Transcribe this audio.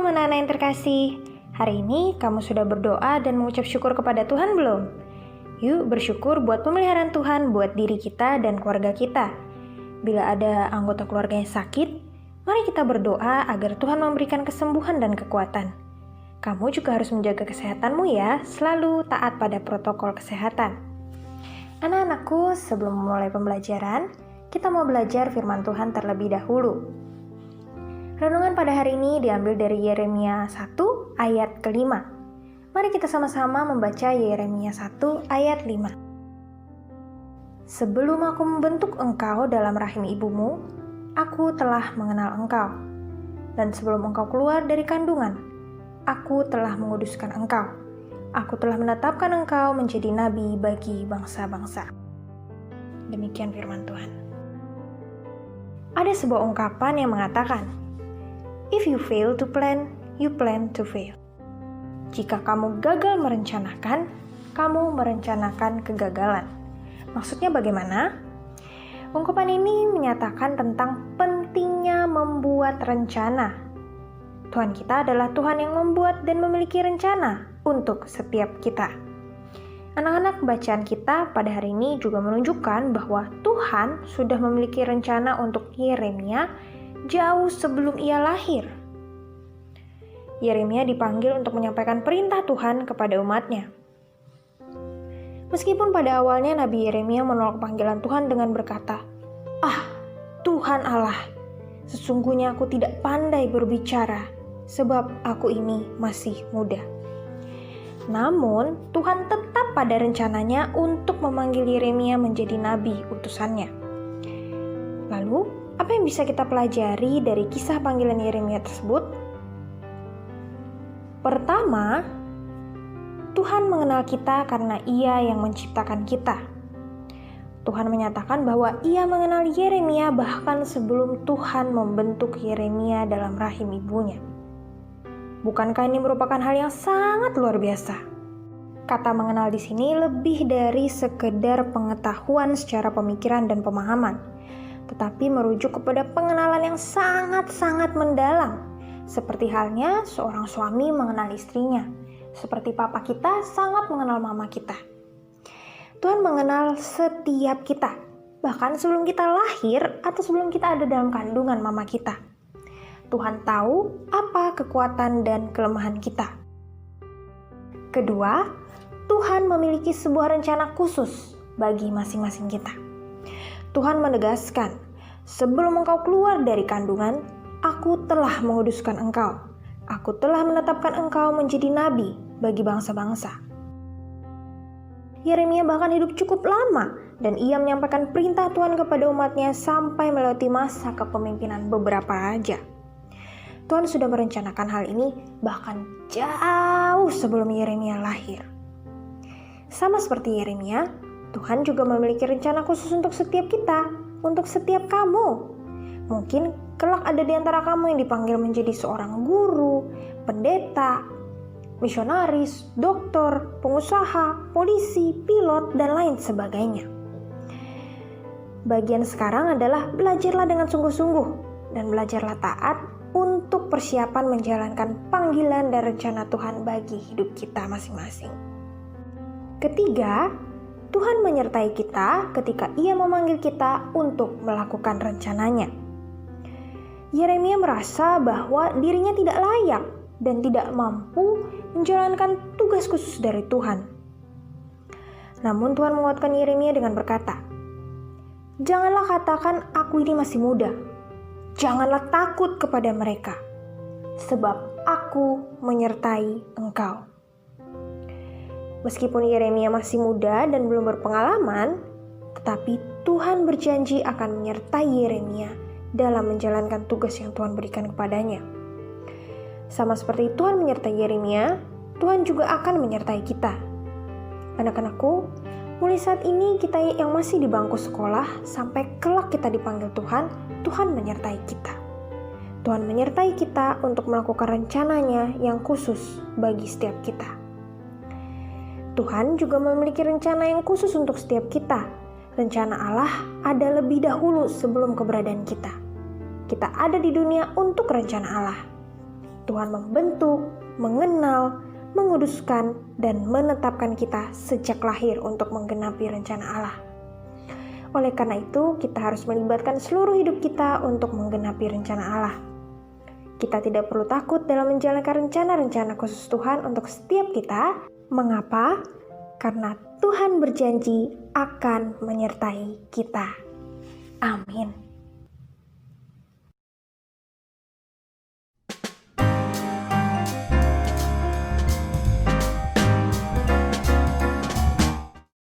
anak-anak yang terkasih, hari ini kamu sudah berdoa dan mengucap syukur kepada Tuhan belum? Yuk bersyukur buat pemeliharaan Tuhan buat diri kita dan keluarga kita. Bila ada anggota keluarga yang sakit, mari kita berdoa agar Tuhan memberikan kesembuhan dan kekuatan. Kamu juga harus menjaga kesehatanmu ya, selalu taat pada protokol kesehatan. Anak-anakku, sebelum memulai pembelajaran, kita mau belajar firman Tuhan terlebih dahulu. Renungan pada hari ini diambil dari Yeremia 1 ayat ke-5. Mari kita sama-sama membaca Yeremia 1 ayat 5. Sebelum aku membentuk engkau dalam rahim ibumu, aku telah mengenal engkau. Dan sebelum engkau keluar dari kandungan, aku telah menguduskan engkau. Aku telah menetapkan engkau menjadi nabi bagi bangsa-bangsa. Demikian firman Tuhan. Ada sebuah ungkapan yang mengatakan, if you fail to plan, you plan to fail. Jika kamu gagal merencanakan, kamu merencanakan kegagalan. Maksudnya bagaimana? Ungkapan ini menyatakan tentang pentingnya membuat rencana. Tuhan kita adalah Tuhan yang membuat dan memiliki rencana untuk setiap kita. Anak-anak, bacaan kita pada hari ini juga menunjukkan bahwa Tuhan sudah memiliki rencana untuk Yeremia jauh sebelum ia lahir. Yeremia dipanggil untuk menyampaikan perintah Tuhan kepada umatnya. Meskipun pada awalnya Nabi Yeremia menolak panggilan Tuhan dengan berkata, Tuhan Allah, sesungguhnya aku tidak pandai berbicara, sebab aku ini masih muda. Namun, Tuhan tetap pada rencananya untuk memanggil Yeremia menjadi nabi utusannya. Lalu, apa yang bisa kita pelajari dari kisah panggilan Yeremia tersebut? Pertama, Tuhan mengenal kita karena Ia yang menciptakan kita. Tuhan menyatakan bahwa Ia mengenal Yeremia bahkan sebelum Tuhan membentuk Yeremia dalam rahim ibunya. Bukankah ini merupakan hal yang sangat luar biasa? Kata mengenal di sini lebih dari sekedar pengetahuan secara pemikiran dan pemahaman, tetapi merujuk kepada pengenalan yang sangat-sangat mendalam, seperti halnya seorang suami mengenal istrinya, seperti papa kita sangat mengenal mama kita. Tuhan mengenal setiap kita, bahkan sebelum kita lahir atau sebelum kita ada dalam kandungan mama kita. Tuhan tahu apa kekuatan dan kelemahan kita. Kedua, Tuhan memiliki sebuah rencana khusus bagi masing-masing kita. Tuhan menegaskan, sebelum engkau keluar dari kandungan, aku telah menguduskan engkau. Aku telah menetapkan engkau menjadi nabi bagi bangsa-bangsa. Yeremia bahkan hidup cukup lama dan ia menyampaikan perintah Tuhan kepada umatnya sampai melewati masa kepemimpinan beberapa raja. Tuhan sudah merencanakan hal ini bahkan jauh sebelum Yeremia lahir. Sama seperti Yeremia, Tuhan juga memiliki rencana khusus untuk setiap kita, untuk setiap kamu. Mungkin kelak ada di antara kamu yang dipanggil menjadi seorang guru, pendeta, misionaris, dokter, pengusaha, polisi, pilot, dan lain sebagainya. Bagian sekarang adalah belajarlah dengan sungguh-sungguh dan belajarlah taat untuk persiapan menjalankan panggilan dan rencana Tuhan bagi hidup kita masing-masing. Ketiga, Tuhan menyertai kita ketika Ia memanggil kita untuk melakukan rencananya. Yeremia merasa bahwa dirinya tidak layak dan tidak mampu menjalankan tugas khusus dari Tuhan. Namun Tuhan menguatkan Yeremia dengan berkata, "Janganlah katakan aku ini masih muda. Janganlah takut kepada mereka, sebab aku menyertai engkau." Meskipun Yeremia masih muda dan belum berpengalaman, tetapi Tuhan berjanji akan menyertai Yeremia dalam menjalankan tugas yang Tuhan berikan kepadanya. Sama seperti Tuhan menyertai Yeremia, Tuhan juga akan menyertai kita. Anak-anakku, mulai saat ini kita yang masih di bangku sekolah sampai kelak kita dipanggil Tuhan, Tuhan menyertai kita. Tuhan menyertai kita untuk melakukan rencananya yang khusus bagi setiap kita. Tuhan juga memiliki rencana yang khusus untuk setiap kita. Rencana Allah ada lebih dahulu sebelum keberadaan kita. Kita ada di dunia untuk rencana Allah. Tuhan membentuk, mengenal, menguduskan, dan menetapkan kita sejak lahir untuk menggenapi rencana Allah. Oleh karena itu, kita harus melibatkan seluruh hidup kita untuk menggenapi rencana Allah. Kita tidak perlu takut dalam menjalankan rencana-rencana khusus Tuhan untuk setiap kita. Mengapa? Karena Tuhan berjanji akan menyertai kita. Amin.